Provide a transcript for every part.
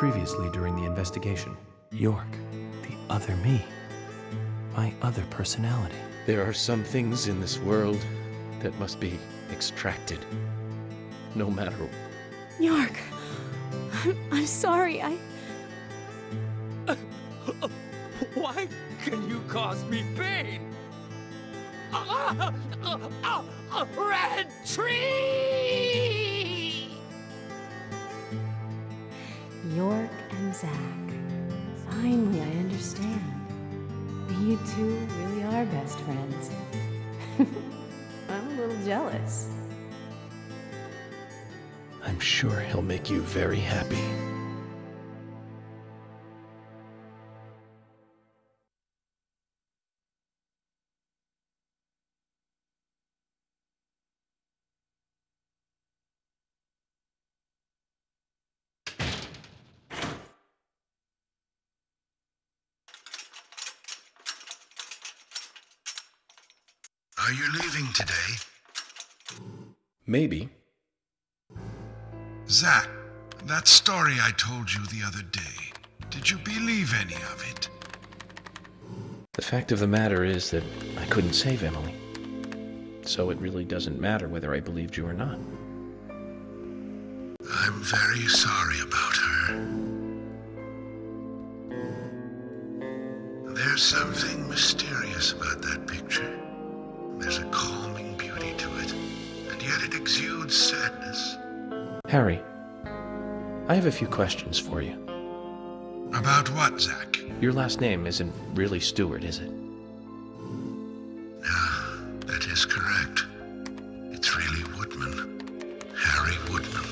previously during the investigation. York, the other me. My other personality. There are some things in this world that must be extracted. No matter... York, I'm sorry, Why can you cause me pain? A red tree! York and Zach. Finally, I understand. You two really are best friends. I'm a little jealous. I'm sure he'll make you very happy. Are you leaving today? Maybe. Zach, that story I told you the other day, did you believe any of it? The fact of the matter is that I couldn't save Emily. So it really doesn't matter whether I believed you or not. I'm very sorry about her. There's something mysterious about that picture. There's a calming beauty to it, and yet it exudes sadness. Harry, I have a few questions for you. About what, Zach? Your last name isn't really Stewart, is it? Ah, that is correct. It's really Woodman. Harry Woodman.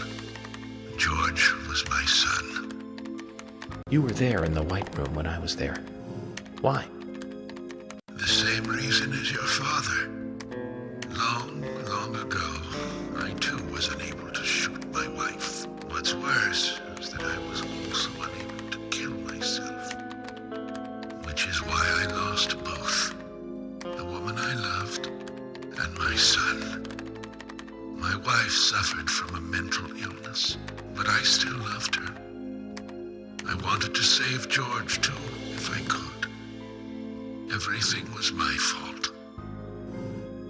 George was my son. You were there in the White Room when I was there. Why? The same reason as your father. Long, long ago, I too was unable to shoot my wife. What's worse is that I was also unable to kill myself. Which is why I lost both. The woman I loved and my son. My wife suffered from a mental illness, but I still loved her. I wanted to save George too, if I could. Everything was my fault.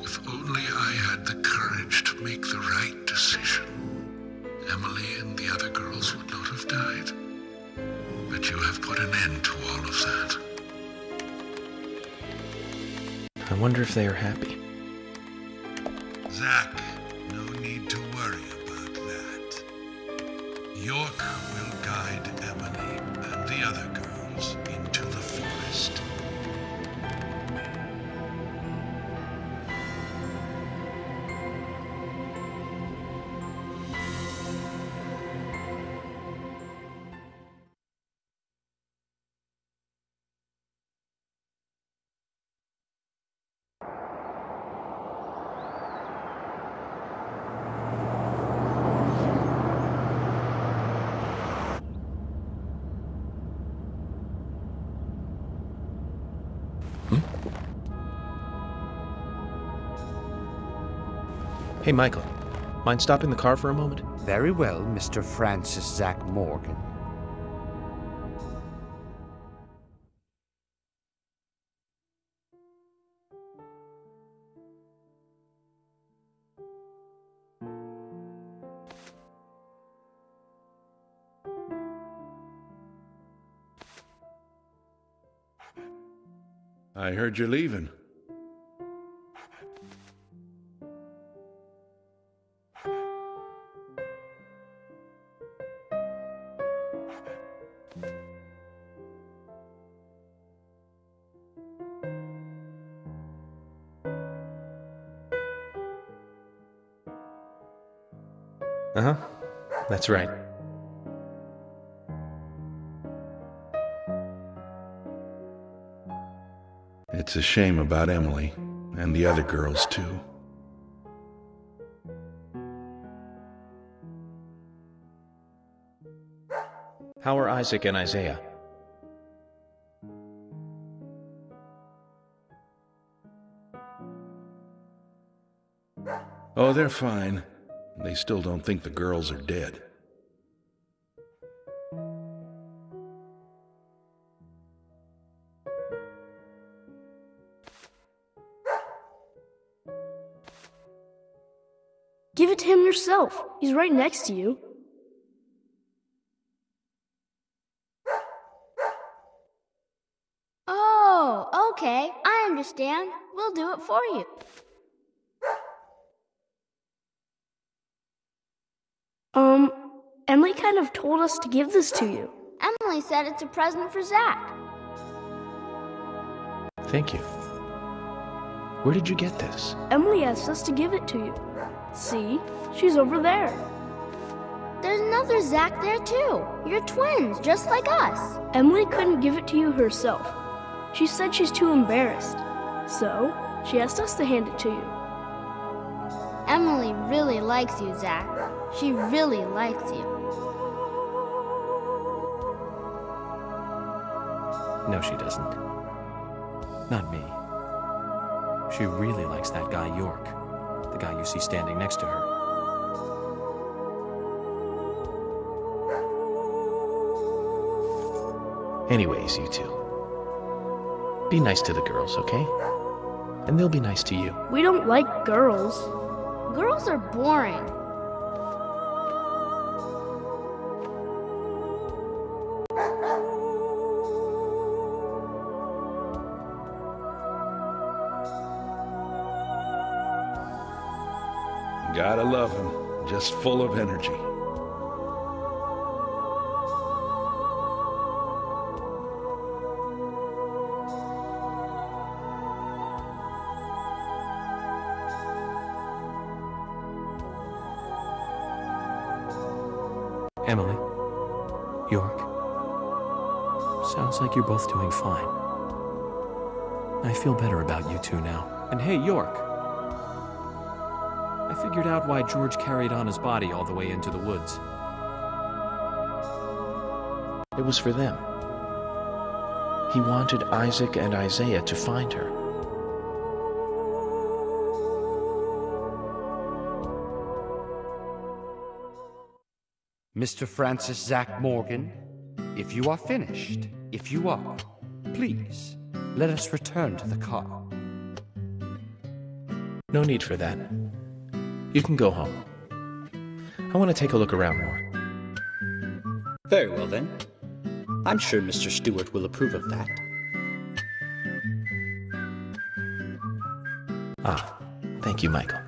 If only I had the courage to make the right decision, Emily and the other girls would not have died. But you have put an end to all of that. I wonder if they are happy. Zach, no need to worry about that. York will guide Emily and the other girls into the forest. Hey, Michael. Mind stopping the car for a moment? Very well, Mr. Francis Zach Morgan. I heard you're leaving. Uh-huh. That's right. It's a shame about Emily, and the other girls too. How are Isaac and Isaiah? Oh, they're fine. They still don't think the girls are dead. yourself. He's right next to you. Oh, okay. I understand. We'll do it for you. Emily kind of told us to give this to you. Emily said it's a present for Zach. Thank you. Where did you get this? Emily asked us to give it to you. See? She's over there. There's another Zach there too. You're twins, just like us. Emily couldn't give it to you herself. She said she's too embarrassed. So, she asked us to hand it to you. Emily really likes you, Zach. She really likes you. No, she doesn't. Not me. She really likes that guy York, the guy you see standing next to her. Anyways, you two. Be nice to the girls, okay? And they'll be nice to you. We don't like girls. Girls are boring. Gotta love him. Just full of energy. Emily, York, sounds like you're both doing fine. I feel better about you two now. And hey, York, I figured out why George carried on his body all the way into the woods. It was for them. He wanted Isaac and Isaiah to find her. Mr. Francis Zach Morgan, if you are finished, if you are, please, let us return to the car. No need for that. You can go home. I want to take a look around more. Very well, then. I'm sure Mr. Stewart will approve of that. Ah, thank you, Michael.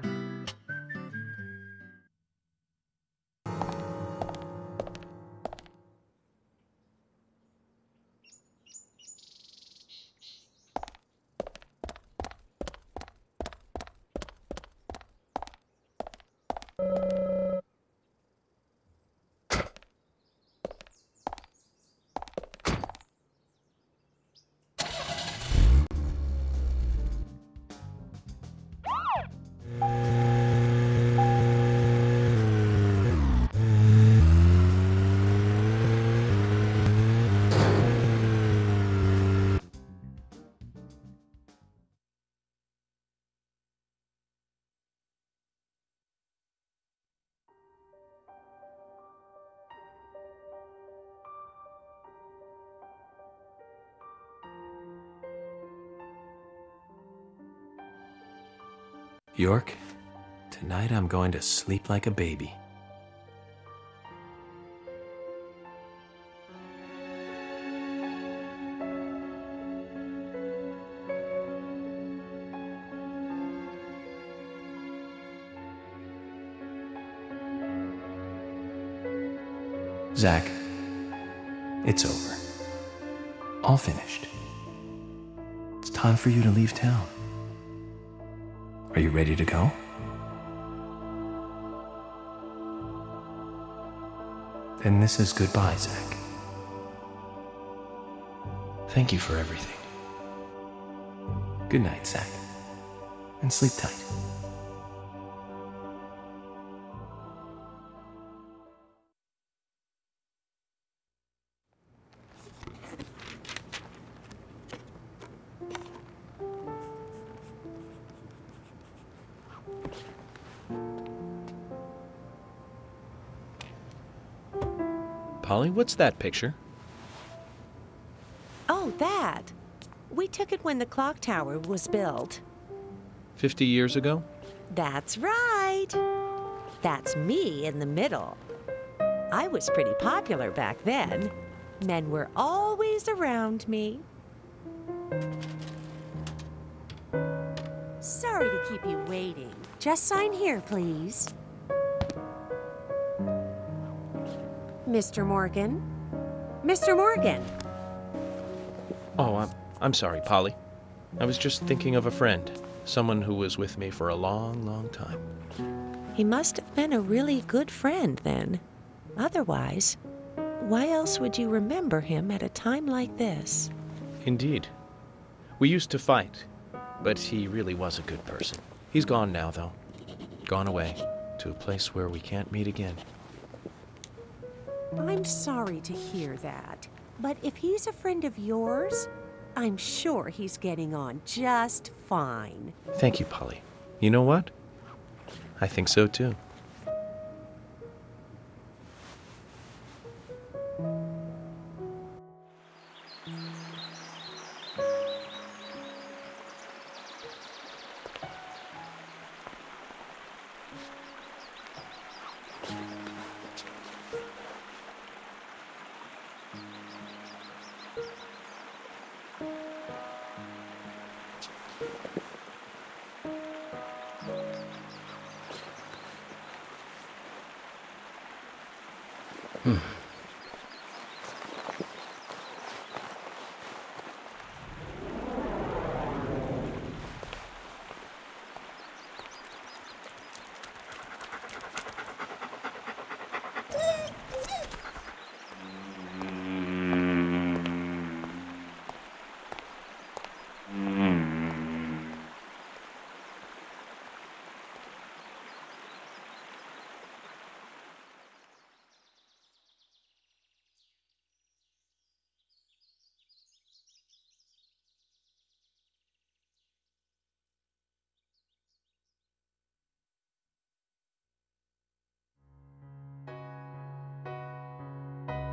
York, tonight I'm going to sleep like a baby. Zach, it's over. All finished. It's time for you to leave town. Are you ready to go? Then this is goodbye, Zach. Thank you for everything. Good night, Zach. And sleep tight. Polly, what's that picture? Oh, that. We took it when the clock tower was built. 50 years ago? That's right. That's me in the middle. I was pretty popular back then. Men were always around me. Sorry to keep you waiting. Just sign here, please. Mr. Morgan? Mr. Morgan! Oh, I'm sorry, Polly. I was just thinking of a friend. Someone who was with me for a long, long time. He must have been a really good friend then. Otherwise, why else would you remember him at a time like this? Indeed. We used to fight, but he really was a good person. He's gone now, though. Gone away to a place where we can't meet again. I'm sorry to hear that, but if he's a friend of yours, I'm sure he's getting on just fine. Thank you, Polly. You know what? I think so, too.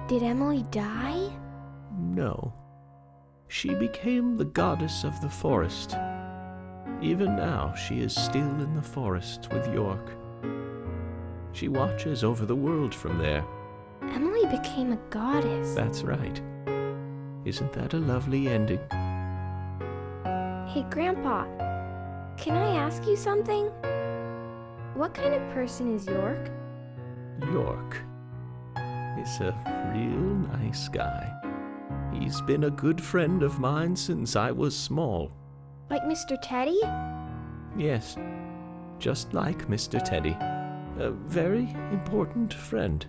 Did Emily die? No. She became the goddess of the forest. Even now, she is still in the forest with York. She watches over the world from there. Emily became a goddess. That's right. Isn't that a lovely ending? Hey, Grandpa, can I ask you something? What kind of person is York? York is a real nice guy. He's been a good friend of mine since I was small. Like Mr. Teddy? Yes, just like Mr. Teddy. A very important friend.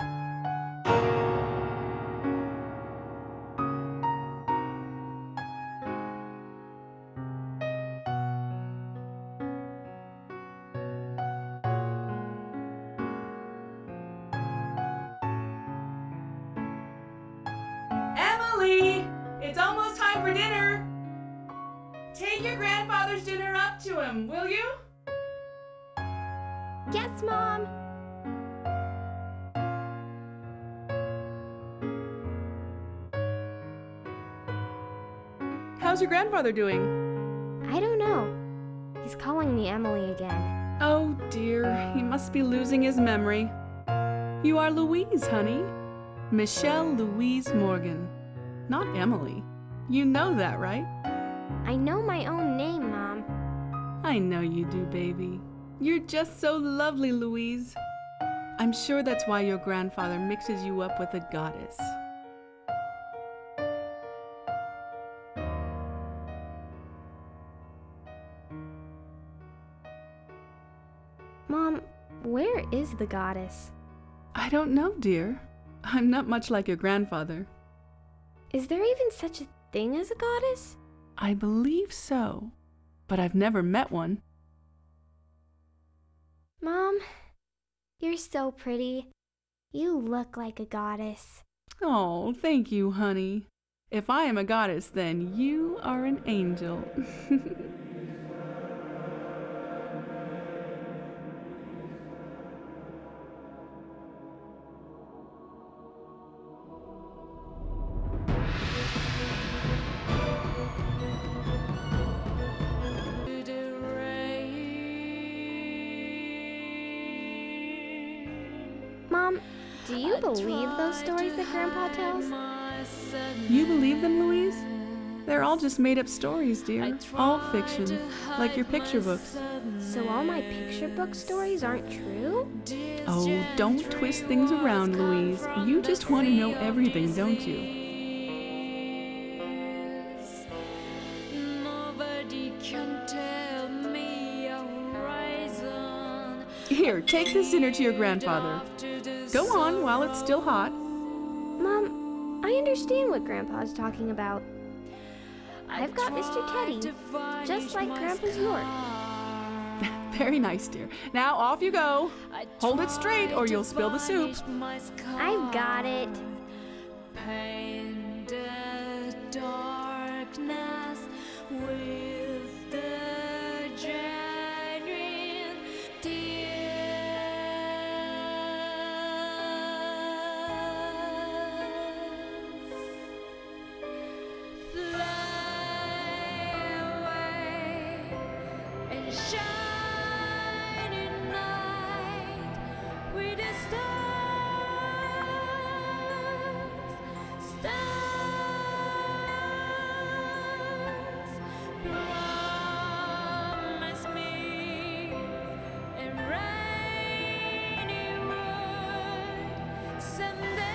Emily! It's almost time for dinner! Take your grandfather's dinner up to him, will you? Yes, Mom! How's your grandfather doing? I don't know. He's calling me Emily again. Oh dear, he must be losing his memory. You are Louise, honey. Michelle Louise Morgan. Not Emily. You know that, right? I know my own name, Mom. I know you do, baby. You're just so lovely, Louise. I'm sure that's why your grandfather mixes you up with a goddess. Mom, where is the goddess? I don't know, dear. I'm not much like your grandfather. Is there even such a thing as a goddess? I believe so, but I've never met one. Mom, you're so pretty. You look like a goddess. Oh, thank you, honey. If I am a goddess, then you are an angel. Mom, do you believe those stories that Grandpa tells? You believe them, Louise? They're all just made-up stories, dear. All fiction, like your picture books. So all my picture book stories aren't true? Oh, don't twist things around, Louise. You just want to know everything, don't you? Here, take this dinner to your grandfather. Go on while it's still hot. Mom, I understand what Grandpa's talking about. I've got Mr. Teddy, just like Grandpa's York. Very nice, dear. Now off you go. Hold it straight or you'll spill the soup. I've got it. Darkness with the genuine shining night with the stars promise me a rainy road someday.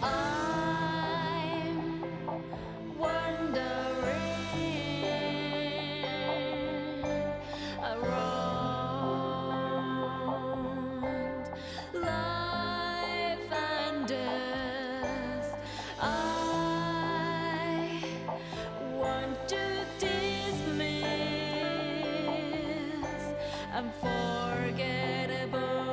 I'm wandering around life and death. I want to dismiss unforgettable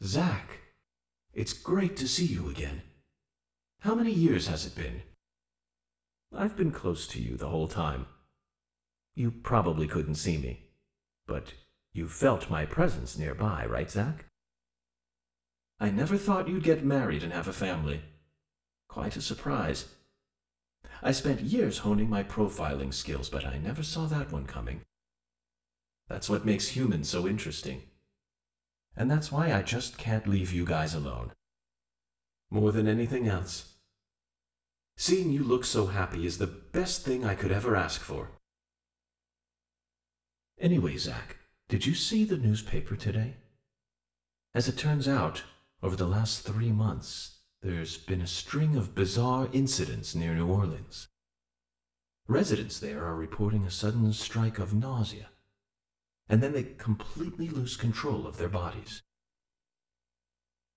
Zach, it's great to see you again. How many years has it been? I've been close to you the whole time. You probably couldn't see me, but you felt my presence nearby, right, Zach? I never thought you'd get married and have a family. Quite a surprise. I spent years honing my profiling skills, but I never saw that one coming. That's what makes humans so interesting. And that's why I just can't leave you guys alone. More than anything else. Seeing you look so happy is the best thing I could ever ask for. Anyway, Zach, did you see the newspaper today? As it turns out, over the last 3 months, there's been a string of bizarre incidents near New Orleans. Residents there are reporting a sudden strike of nausea, and then they completely lose control of their bodies.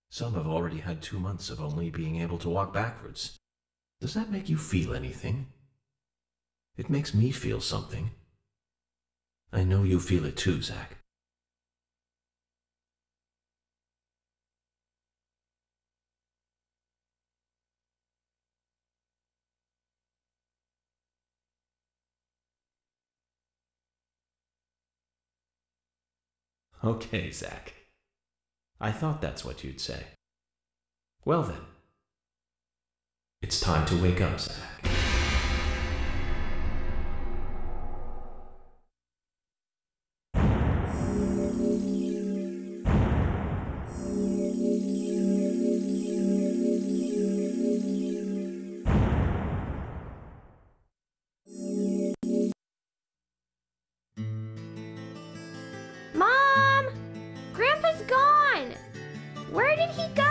Some have already had 2 months of only being able to walk backwards. Does that make you feel anything? It makes me feel something. I know you feel it too, Zach. Okay, Zach. I thought that's what you'd say. Well then, it's time to wake up, Zach. Mom! Grandpa's gone! Where did he go?